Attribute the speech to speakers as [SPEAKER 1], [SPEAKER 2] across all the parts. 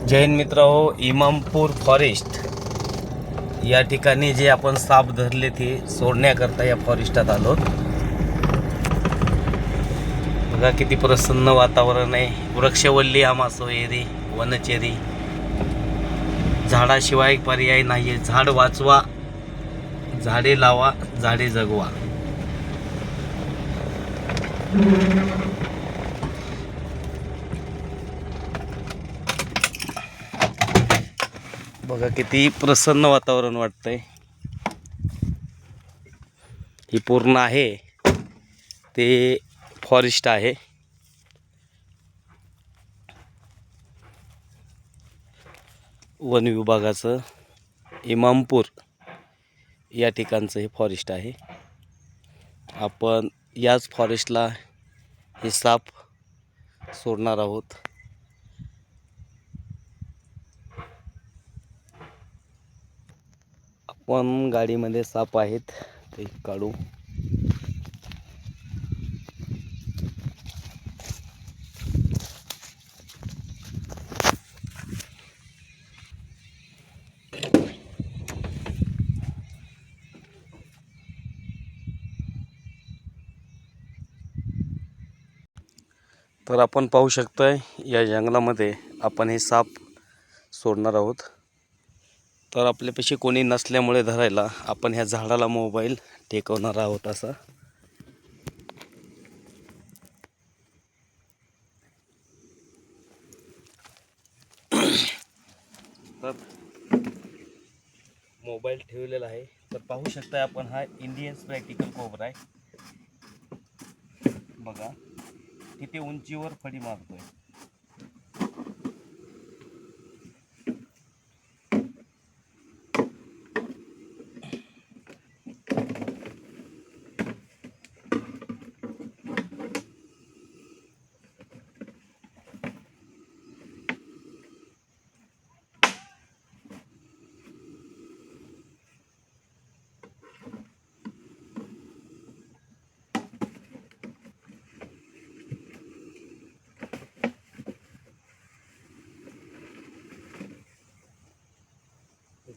[SPEAKER 1] जैन मित्र हो, इमामपूर फॉरेस्ट या ठिकाणी जे आपण साप धरले ते सोडण्याकरता या फॉरेस्टात आलो. बघा किती प्रसन्न वातावरण आहे. वृक्षवल्ली आम्हा सोयरी वनचेरी. झाडाशिवाय पर्याय नाही. झाड वाचवा, झाडे लावा, झाडे जगवा. बघा किती प्रसन्न वातावरण वाटतंय. ही पूर्ण आहे ते फॉरेस्ट आहे. वन विभागाचं इमामपूर या ठिकाणचं हे फॉरेस्ट आहे. आपण याच फॉरेस्टला हे साप सोडणार आहोत. आपण गाडीमध्ये साप आहेत ते काढू. तर आपण पाहू शकतोय या जंगलामध्ये आपण हे साप सोडणार आहोत. तर आपल्यापाशी कोणी नसल्यामुळे धरायला आपण ह्या झाडाला मोबाईल टेकवणार आहोत. असा तर मोबाईल ठेवलेला आहे. तर पाहू शकता आपण हा इंडियन स्पॅक्टिकल कोब्रा आहे. बघा किती उंचीवर फडी मारतोय.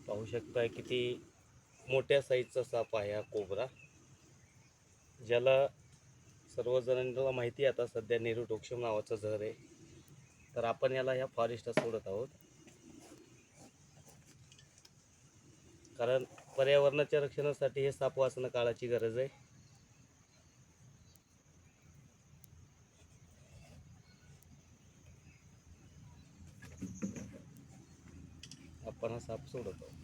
[SPEAKER 1] पाहू शकता किती मोठ्या साईजचा साप आहे हा कोब्रा, ज्याला सर्वजणांना माहिती आहे. आता सध्या नेहरू टोक्सम नावाचं झर आहे. तर आपण याला ह्या फॉरेस्टात सोडत आहोत, कारण पर्यावरणाच्या रक्षणासाठी हे साप वाचणं काळाची गरज आहे. आपण हा साप सोडत आहोत.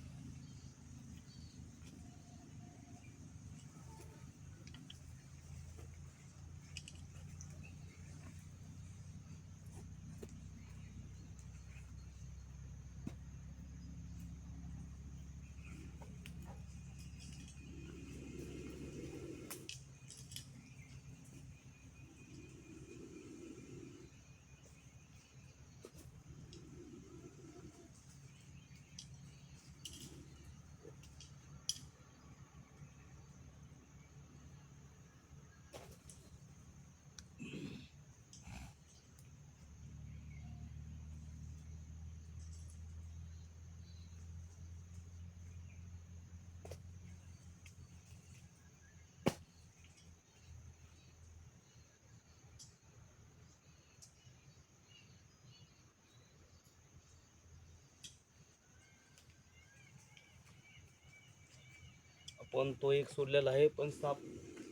[SPEAKER 1] आपण तो एक सोडलेला आहे, पण साप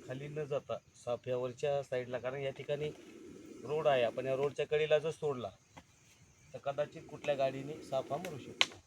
[SPEAKER 1] खाली न जाता साप यावरच्या साईडला, कारण या ठिकाणी रोड आहे. आपण या रोडच्या कडेला जर सोडला तर कदाचित कुठल्या गाडीने साप हा मरू शकतो.